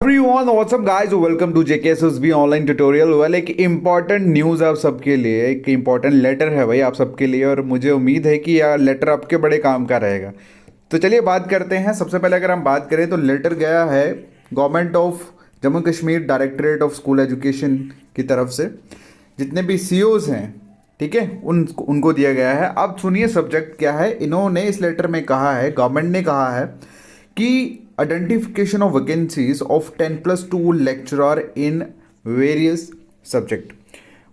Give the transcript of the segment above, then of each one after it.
Everyone, what's up guys? Welcome to JKSSB online tutorial. Well, एक important news आप सबके लिए, एक इम्पॉर्टेंट लेटर है भाई आप सबके लिए, और मुझे उम्मीद है कि यार लेटर आपके बड़े काम का रहेगा। तो चलिए बात करते हैं। सबसे पहले अगर हम बात करें तो लेटर गया है government of Jammu Kashmir directorate of school education की तरफ से, जितने भी CEOs हैं, ठीक है, उनको दिया गया है। अब सुनिए सब्जेक्ट क्या है। इन्होंने इस लेटर में कहा है, गवर्नमेंट ने कहा है कि identification of vacancies of 10+2 lecturer in various subject.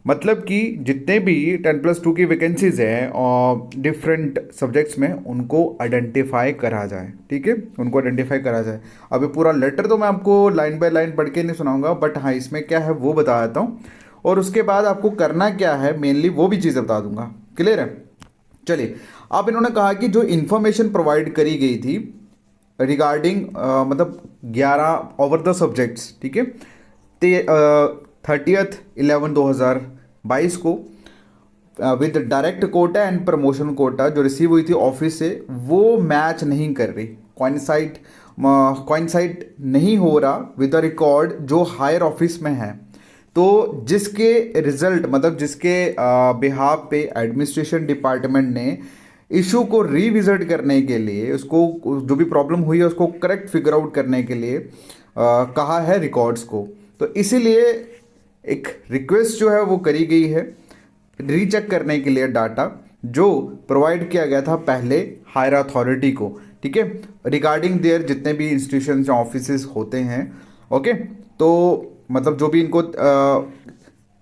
मतलब कि जितने भी 10+2 की वैकेंसीज हैं और डिफरेंट सब्जेक्ट्स में, उनको आइडेंटिफाई करा जाए। ठीक है, उनको आइडेंटिफाई करा जाए। अभी पूरा लेटर तो मैं आपको लाइन बाय लाइन पढ़ के नहीं सुनाऊंगा, बट हाँ इसमें क्या है वो बता देता हूँ, और उसके बाद आपको करना क्या है मेनली वो भी चीज़ें बता दूंगा। क्लियर है? चलिए, अब इन्होंने कहा कि जो इन्फॉर्मेशन प्रोवाइड करी गई थी रिगार्डिंग मतलब 11 ओवर द सब्जेक्ट्स, ठीक है, 30/11/2022 को with direct quota and promotion quota जो रिसीव हुई थी ऑफिस से, वो मैच नहीं कर रही, कोइंसाइड नहीं हो रहा विद द रिकॉर्ड जो हायर ऑफिस में है। तो जिसके रिजल्ट मतलब जिसके बिहाफ पे एडमिनिस्ट्रेशन डिपार्टमेंट ने इशू को रिविजिट करने के लिए, उसको जो भी प्रॉब्लम हुई है उसको करेक्ट फिगर आउट करने के लिए कहा है रिकॉर्ड्स को। तो इसीलिए एक रिक्वेस्ट जो है वो करी गई है रीचेक करने के लिए डाटा जो प्रोवाइड किया गया था पहले हायर अथॉरिटी को, ठीक है, रिगार्डिंग देयर जितने भी इंस्टीट्यूशन या ऑफिस होते हैं। ओके, तो मतलब जो भी इनको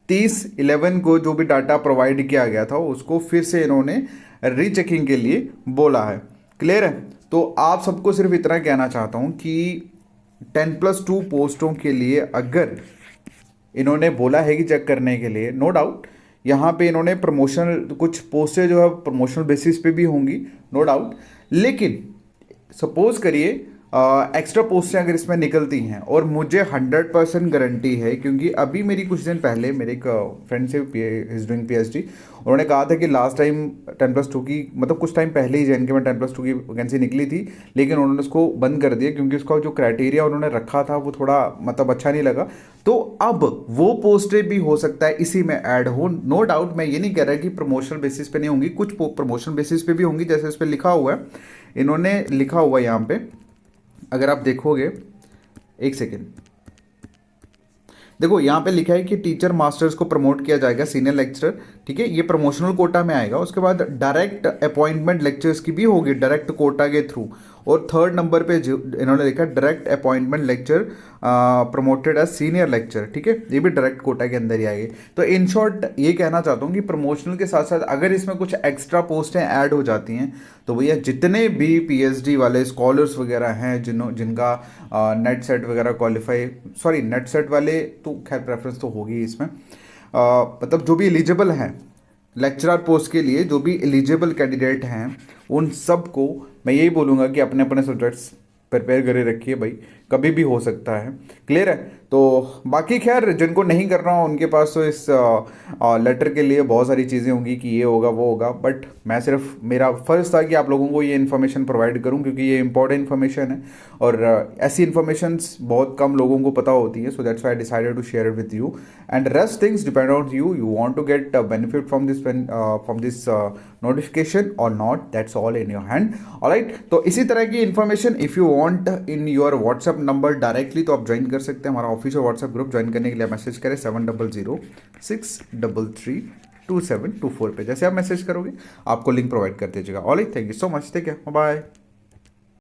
30/11 को जो भी डाटा प्रोवाइड किया गया था उसको फिर से इन्होंने रीचेकिंग के लिए बोला है। क्लियर है? तो आप सबको सिर्फ इतना कहना चाहता हूं कि 10+2 पोस्टों के लिए अगर इन्होंने बोला है कि चेक करने के लिए, नो डाउट यहाँ पे इन्होंने प्रमोशनल कुछ पोस्टें जो है प्रमोशनल बेसिस पे भी होंगी, नो डाउट। लेकिन सपोज करिए एक्स्ट्रा पोस्टें अगर इसमें निकलती हैं, और मुझे 100% गारंटी है, क्योंकि अभी मेरी कुछ दिन पहले मेरे एक फ्रेंड से इज डूइंग PhD, उन्होंने कहा था कि लास्ट टाइम 10+2 की मतलब कुछ टाइम पहले ही JNK में 10+2 की वैकेंसी निकली थी, लेकिन उन्होंने उसको बंद कर दिया क्योंकि उसका जो क्राइटेरिया उन्होंने रखा था वो थोड़ा मतलब अच्छा नहीं लगा। तो अब वो पोस्टें भी हो सकता है इसी में ऐड हो, नो डाउट। मैं ये नहीं कह रहा कि प्रमोशनल बेसिस पे नहीं होंगी, कुछ प्रमोशनल बेसिस पे भी होंगी, जैसे इस पर लिखा हुआ है, इन्होंने लिखा हुआ है यहाँ पे, अगर आप देखोगे एक सेकेंड, देखो यहाँ पे लिखा है कि टीचर मास्टर्स को प्रमोट किया जाएगा सीनियर लेक्चरर, ठीक है, ये प्रमोशनल कोटा में आएगा। उसके बाद डायरेक्ट अपॉइंटमेंट लेक्चर्स की भी होगी डायरेक्ट कोटा के थ्रू, और थर्ड नंबर पे जो इन्होंने लिखा direct appointment lecture promoted as senior lecture, ठीक है, ये भी डायरेक्ट कोटा के अंदर ही आएगी। तो इन शॉर्ट ये कहना चाहता हूँ कि प्रमोशनल के साथ साथ अगर इसमें कुछ एक्स्ट्रा पोस्टें ऐड हो जाती हैं तो भैया जितने भी PhD वाले स्कॉलर्स वगैरह हैं जिनका नेट सेट वगैरह क्वालिफाई, सॉरी नेट सेट वाले तो खैर प्रेफरेंस तो होगी इसमें, मतलब जो भी एलिजिबल हैं लेक्चरर पोस्ट के लिए, जो भी एलिजिबल कैंडिडेट हैं, उन सब को मैं यही बोलूँगा कि अपने अपने सब्जेक्ट्स प्रिपेयर करे रखिए भाई, कभी भी हो सकता है। क्लियर है? तो बाकी खैर जिनको नहीं करना हो उनके पास तो इस लेटर के लिए बहुत सारी चीज़ें होंगी कि ये होगा वो होगा, बट मैं सिर्फ, मेरा फ़र्ज़ था कि आप लोगों को ये इन्फॉर्मेशन प्रोवाइड करूं क्योंकि ये इंपॉर्टेंट इन्फॉर्मेशन है, और ऐसी इन्फॉर्मेशंस बहुत कम लोगों को पता होती है। So that's why I decided to share it with you, and rest things depend on you want to get benefit from this notification और not, that's all in your hand. Alright, तो इसी तरह की information if you want in your WhatsApp number directly तो आप join कर सकते हैं हमारा ऑफिशियल व्हाट्सएप ग्रुप। ज्वाइन करने के लिए मैसेज करें 7006332724 पे। जैसे आप मैसेज करोगे आपको लिंक प्रोवाइड कर दीजिएगा। Alright, thank you so much, take care, bye.